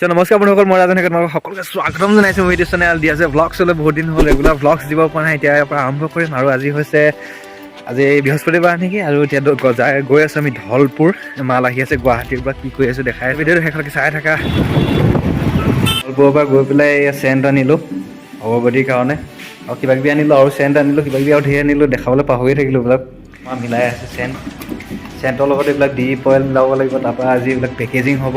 নমস্কাৰ বন্ধুসকল, মই ৰাজেন তোমালোকক সকলোকে স্বাগতম জনাইছোঁ। মোৰ ইউটিউব চেনেল দি আছে ভ্লগছলৈ বহুত দিন হ'ল ৰেগুলাৰ ভ্লগছ দিব পৰা নাই, এতিয়াৰ পৰা আৰম্ভ কৰিম। আৰু আজি বৃহস্পতিবাৰ নেকি, আৰু এতিয়া গৈ আছোঁ আমি ধলপুৰ। মাল আহি আছে গুৱাহাটীৰ পৰা, কি কৰি আছোঁ দেখাই ভিডিঅ'টো শেষলৈকে চাই থাকা। ধলপুৰৰ পৰা গৈ পেলাই চেণ্ট আনিলোঁ অগৰবতীৰ কাৰণে, আৰু কিবাকিবি আনিলোঁ, আৰু চেণ্ট আনিলোঁ, কিবাকিবি আৰু ধেৰ আনিলোঁ, দেখাবলৈ পাহৰি থাকিলোঁ। এইবিলাক মই মিলাই আছোঁ চেণ্টৰ লগত এইবিলাক ডিপ অইল মিলাব লাগিব। তাৰপৰা আজি এইবিলাক পেকেজিং হ'ব।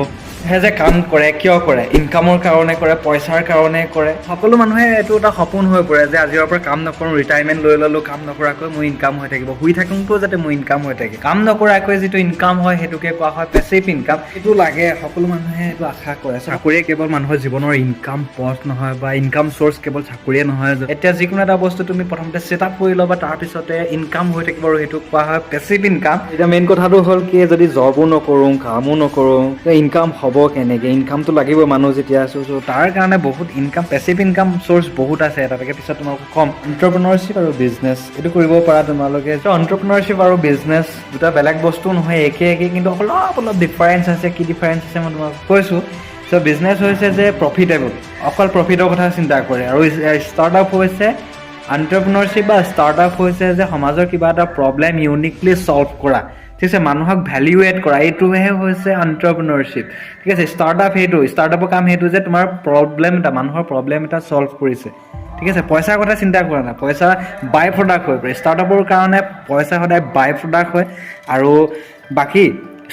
যে কাম কৰে কিয় কৰে? ইনকামৰ কাৰণে কৰে, পইচাৰ কাৰণে কৰে। সকলো মানুহে এইটো এটা সপোন হৈ পৰে যে আজিৰ পৰা কাম নকৰোঁ, ৰিটায়াৰমেণ্ট লৈ ল'লোঁ, কাম নকৰাকৈ মোৰ ইনকাম হৈ থাকিব, শুই থাকোঁতেও যাতে মোৰ ইনকাম হৈ থাকে। কাম নকৰাকৈ যিটো ইনকাম হয় সেইটোকে কোৱা হয় পেচিভ ইনকাম। সেইটো লাগে, সকলো মানুহে এইটো আশা কৰে। চাকৰিয়ে কেৱল মানুহৰ জীৱনৰ ইনকাম পথ নহয়, বা ইনকাম চ'ৰ্চ কেৱল চাকৰিয়ে নহয়। এতিয়া যিকোনো এটা বস্তু তুমি প্ৰথমতে ছেট আপ কৰি ল'বা, তাৰপিছতে ইনকাম হৈ থাকিব, আৰু সেইটো কোৱা হয় পেচিভ ইনকাম। এতিয়া মেইন কথাটো হ'ল কি, যদি জবো নকৰোঁ, কামো নকৰোঁ, ইনকাম হ'ব কেনেকৈ? ইনকামটো লাগিবই মানুহ যেতিয়া আছোঁ। তাৰ কাৰণে বহুত ইনকাম, পেচিভ ইনকাম চ'ৰ্চ বহুত আছে। তাকে পিছত তোমালোকক ক'ম। এণ্টাৰপ্ৰেনাৰশ্বিপ আৰু বিজনেছ এইটো কৰিব পাৰা তোমালোকে। এণ্টাৰপ্ৰেনাৰশ্বিপ আৰু বিজনেছ দুটা বেলেগ বস্তু নহয়, একে কিন্তু অলপ ডিফাৰেঞ্চ আছে। কি ডিফাৰেঞ্চ আছে মই তোমাক কৈছোঁ। বিজনেছ হৈছে যে প্ৰফিটেবল, অকল প্ৰফিটৰ কথা চিন্তা কৰে, আৰু ষ্টাৰ্টআপ হৈছে এণ্টাৰপ্ৰেনাৰশ্বিপ বা ষ্টাৰ্টআপ হৈছে যে সমাজৰ কিবা এটা প্ৰব্লেম ইউনিকলি ছল্ভ কৰা, ঠিক আছে, মানুহক ভেলিউ এড কৰা, এইটোহে হৈছে এণ্টাৰপ্ৰেনাৰশ্বিপ, ঠিক আছে। ষ্টাৰ্টআপৰ কাম সেইটো যে তোমাৰ মানুহৰ প্ৰব্লেম এটা ছল্ভ কৰিছে, ঠিক আছে। পইচাৰ কথা চিন্তা কৰা নাই, পইচা বাই প্ৰডাক্ট হৈ পৰে। ষ্টাৰ্টআপৰ কাৰণে পইচা সদায় বাই প্ৰডাক্ট হয়, আৰু বাকী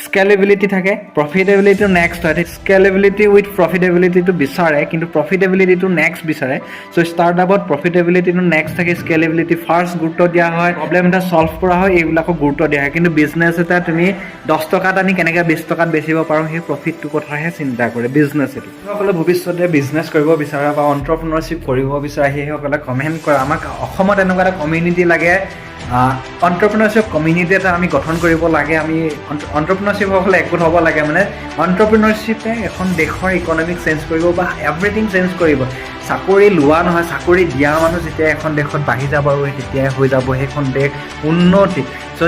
স্কেলেবিলিটি থাকে, প্ৰফিটেবিলিটিটো নেক্সট হয়। স্কেলেবিলিটি উইথ প্ৰফিটেবিলিটিটো বিচাৰে, কিন্তু প্ৰফিটেবিলিটিটো নেক্সট বিচাৰে। ষ্টাৰ্টআপত প্ৰফিটেবিলিটিটো নেক্সট থাকে, স্কেলেবিলিটি ফাৰ্ষ্ট গুৰুত্ব দিয়া হয়, প্ৰব্লেম এটা ছল্ভ কৰা হয়, এইবিলাকক গুৰুত্ব দিয়া হয়। কিন্তু বিজনেছ এটা তুমি 10 টকাত আনি কেনেকৈ 20 টকাত বেচিব পাৰোঁ, সেই প্ৰফিটটোৰ কথাহে চিন্তা কৰে বিজনেছ। এইটো যিসকলে ভৱিষ্যতে বিজনেছ কৰিব বিচাৰা বা এণ্টাৰপ্ৰেনাৰশ্বিপ কৰিব বিচাৰা, সেইসকলে কমেণ্ট কৰা। আমাক অসমত এনেকুৱা এটা কমিউনিটি লাগে, এণ্টাৰপ্ৰেনাৰশ্বিপ কমিউনিটি এটা আমি গঠন কৰিব লাগে। আমি এণ্টাৰপ্ৰেনাৰশ্বিপসকলে একগোট হ'ব লাগে। মানে এণ্টাৰপ্ৰেনাৰশ্বিপে এখন দেশৰ ইকনমিক চেঞ্জ কৰিব বা এভৰিথিং চেঞ্জ কৰিব। চাকৰি লোৱা নহয়, চাকৰি দিয়া মানুহ যেতিয়া এখন দেশত বাঢ়ি যাব, আৰু তেতিয়াই হৈ যাব সেইখন দেশ উন্নতি।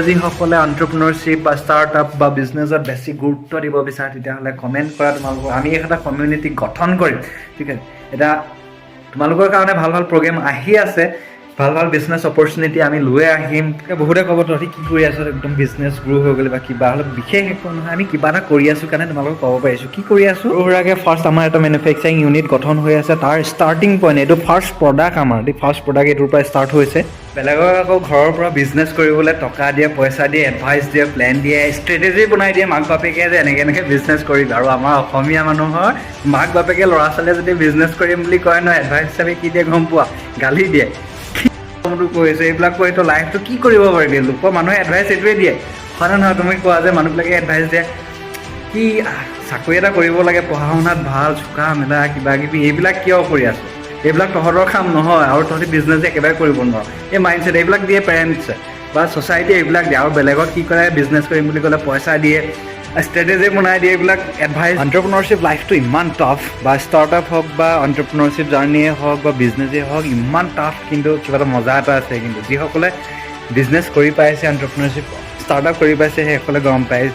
যিসকলে এণ্টাৰপ্ৰেনাৰশ্বিপ বা ষ্টাৰ্টআপ বা বিজনেছত বেছি গুৰুত্ব দিব বিচাৰে, তেতিয়াহ'লে কমেণ্ট কৰা তোমালোকক। আমি এটা কমিউনিটি গঠন কৰিম, ঠিক আছে। এতিয়া তোমালোকৰ কাৰণে ভাল ভাল প্ৰগ্ৰেম আহি আছে, ভাল ভাল বিজনেছ অপৰচুনিটি আমি লৈ আহিম। বহুতে ক'ব তহঁতি কি কৰি আছোঁ, একদম বিজনেছ গ্ৰ' হৈ গ'লে বা কিবা হ'লে। বিশেষ একো নহয়, আমি কিবা এটা কৰি আছোঁ কাৰণে তোমালোকক ক'ব পাৰিছোঁ কি কৰি আছোঁ। সৰু সুৰাকৈ ফাৰ্ষ্ট আমাৰ এটা মেনুফেকচাৰিং ইউনিট গঠন হৈ আছে, তাৰ ষ্টাৰ্টিং পইণ্ট এইটো ফাৰ্ষ্ট প্ৰডাক্ট আমাৰ। ফাৰ্ষ্ট প্ৰডাক্ট এইটোৰ পৰা ষ্টাৰ্ট হৈছে। বেলেগক আকৌ ঘৰৰ পৰা বিজনেছ কৰিবলৈ টকা দিয়ে, পইচা দিয়ে, এডভাইচ দিয়ে, প্লেন দিয়ে, ষ্ট্ৰেটেজি বনাই দিয়ে মাক বাপেকে যে এনেকৈ বিজনেছ কৰিবি। আৰু আমাৰ অসমীয়া মানুহৰ মাক বাপেকে ল'ৰা ছোৱালীয়ে যদি বিজনেছ কৰিম বুলি কয় নহয়, এডভাইচ হিচাপে কি দিয়ে গম পোৱা? গালি দিয়ে। কৈছে এইবিলাক কৈ তো লাইফটো কি কৰিব পাৰিবি? লোকৰ মানুহে এডভাইচ এইটোৱে দিয়ে, হয় নহয়? তুমি কোৱা যে মানুহবিলাকে এডভাইচ দিয়ে কি চাকৰি এটা কৰিব লাগে, পঢ়া শুনাত ভাল, চোকা মেলা কিবা কিবি, এইবিলাক কিয় কৰি আছোঁ? এইবিলাক তহঁতৰ কাম নহয়, আৰু তহঁতি বিজনেছ একেবাৰে কৰিব নোৱাৰো। এই মাইণ্ডছেট এইবিলাক দিয়ে পেৰেণ্টছে বা ছ'চাইটিয়ে, এইবিলাক দিয়ে। আৰু বেলেগক কি কৰে, বিজনেছ কৰিম বুলি ক'লে পইচা দিয়ে, ষ্ট্ৰেটেজি বনাই দিয়ে, এইবিলাক এডভাইচ। এণ্টাৰপ্ৰেনাৰশ্বিপ লাইফটো ইমান টাফ, বা ষ্টাৰ্টআপ হওক বা এণ্টাৰপ্ৰেনাৰশ্বিপ জাৰ্ণিয়ে হওক বা বিজনেছেই হওক, ইমান টাফ, কিন্তু কিবা এটা মজা এটা আছে। কিন্তু যিসকলে বিজনেছ কৰি পাইছে, এণ্টাৰপ্ৰেনাৰশ্বিপ ষ্টাৰ্টআপ কৰি পাইছে, সেইসকলে গম পায়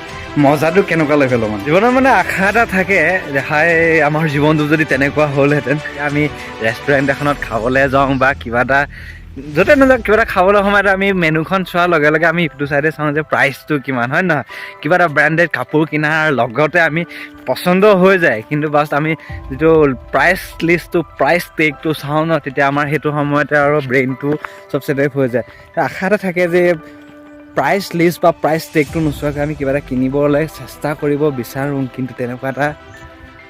মজাটো কেনেকুৱা লেভেলৰ। মানে জীৱনত মানে আশা এটা থাকে, দেখাই আমাৰ জীৱনটো যদি তেনেকুৱা হ'লহেঁতেন, আমি ৰেষ্টুৰেণ্ট এখনত খাবলৈ যাওঁ বা কিবা এটা য'তে নাযাওঁ, কিবা এটা খাবলৈ সময়ত আমি মেনুখন চোৱাৰ লগে লগে আমি ইটো চাইডে চাওঁ যে প্ৰাইচটো কিমান, হয় নহয়? কিবা এটা ব্ৰেণ্ডেড কাপোৰ কিনাৰ লগতে আমি পচন্দ হৈ যায়, কিন্তু বাছ আমি যিটো প্ৰাইচ লিষ্টটো, প্ৰাইচ টেগটো চাওঁ ন, তেতিয়া আমাৰ সেইটো সময়তে আৰু ব্ৰেইনটো চব ছেটেপ হৈ যায়। আশা এটা থাকে যে প্ৰাইচ লিষ্ট বা প্ৰাইচ টেগটো নোচোৱাকৈ আমি কিবা এটা কিনিবলৈ চেষ্টা কৰিব বিচাৰোঁ, কিন্তু তেনেকুৱা এটা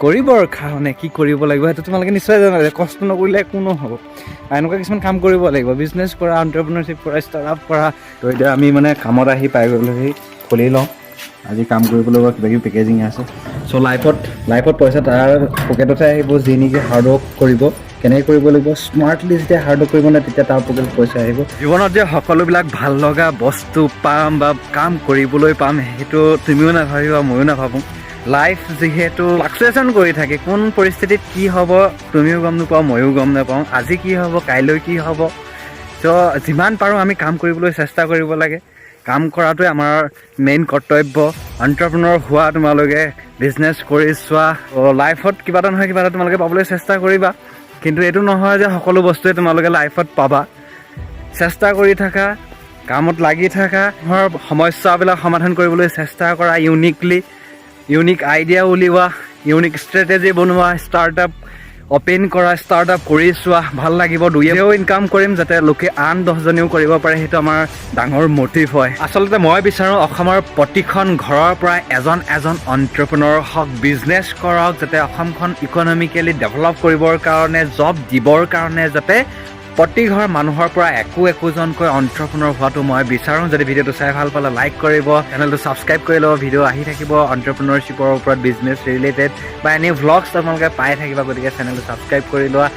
কৰিবৰ কাৰণে কি কৰিব লাগিব সেইটো তোমালোকে নিশ্চয় জানা যে কষ্ট নকৰিলে একো নহ'ব। এনেকুৱা কিছুমান কাম কৰিব লাগিব, বিজনেছ কৰা, এণ্টাৰপ্ৰেনাৰশ্বিপ কৰা, ষ্টাৰ্টআপ কৰা। তো এতিয়া আমি মানে কামত আহি পাই গ'লো, সেই খুলি লওঁ আজি কাম কৰিবলৈ বা কিবা কিবি পেকেজিং আছে। লাইফত পইচা তাৰ পকেটতে আহিব, যি নেকি হাৰ্ডৱৰ্ক কৰিব। কেনেকৈ কৰিব লাগিব, স্মাৰ্টলি যেতিয়া হাৰ্ডৱৰ্ক কৰিব নাই, তেতিয়া তাৰ পকেটত পইচা আহিব। জীৱনত যে সকলোবিলাক ভাল লগা বস্তু পাম বা কাম কৰিবলৈ পাম, সেইটো তুমিও নাভাবিবা, ময়ো নাভাবোঁ। লাইফ যিহেতু ফ্লাকচুৱেশ্যন কৰি থাকে, কোন পৰিস্থিতিত কি হ'ব তুমিও গম নোপোৱা, ময়ো গম নাপাওঁ। আজি কি হ'ব, কাইলৈ কি হ'ব। তো যিমান পাৰোঁ আমি কাম কৰিবলৈ চেষ্টা কৰিব লাগে। কাম কৰাটোৱে আমাৰ মেইন কৰ্তব্য এণ্টাৰপ্ৰেনৰ হোৱা তোমালোকে বিজনেছ কৰি চোৱা লাইফত কিবা এটা নহয় কিবা এটা তোমালোকে পাবলৈ চেষ্টা কৰিবা কিন্তু এইটো নহয় যে সকলো বস্তুৱে তোমালোকে লাইফত পাবা চেষ্টা কৰি থাকা কামত লাগি থাকা সমস্যাবিলাক সমাধান কৰিবলৈ চেষ্টা কৰা ইউনিক আইডিয়া উলিওৱা ইউনিক ষ্ট্ৰেটেজি বনোৱা ষ্টাৰ্টআপ অপেন কৰা ষ্টাৰ্টআপ কৰি চোৱা ভাল লাগিব দুয়েও ইনকাম কৰিম যাতে লোকে আন 10জনেও কৰিব পাৰে সেইটো আমাৰ ডাঙৰ মটিভ হয় আচলতে মই বিচাৰোঁ অসমৰ প্ৰতিখন ঘৰৰ পৰা এজন এণ্টাৰপ্ৰেনৰ হওক বিজনেছ কৰক যাতে অসমখন ইকনমিকেলি ডেভেলপ কৰিবৰ কাৰণে জব দিবৰ কাৰণে যাতে প্ৰতি ঘৰ মানুহৰ পৰা একোজনকৈ এণ্টাৰপ্ৰেনৰ হোৱাটো মই বিচাৰোঁ যদি ভিডিঅ'টো চাই ভাল পালে লাইক কৰিব চেনেলটো ছাবস্ক্ৰাইব কৰি ল'ব ভিডিঅ' আহি থাকিব এণ্টাৰপ্ৰেনাৰশ্বিপৰ ওপৰত বিজনেছ ৰিলেটেড বা এনে ভ্লগছ আপোনালোকে পাই থাকিব গতিকে চেনেলটো ছাবস্ক্ৰাইব কৰি লোৱা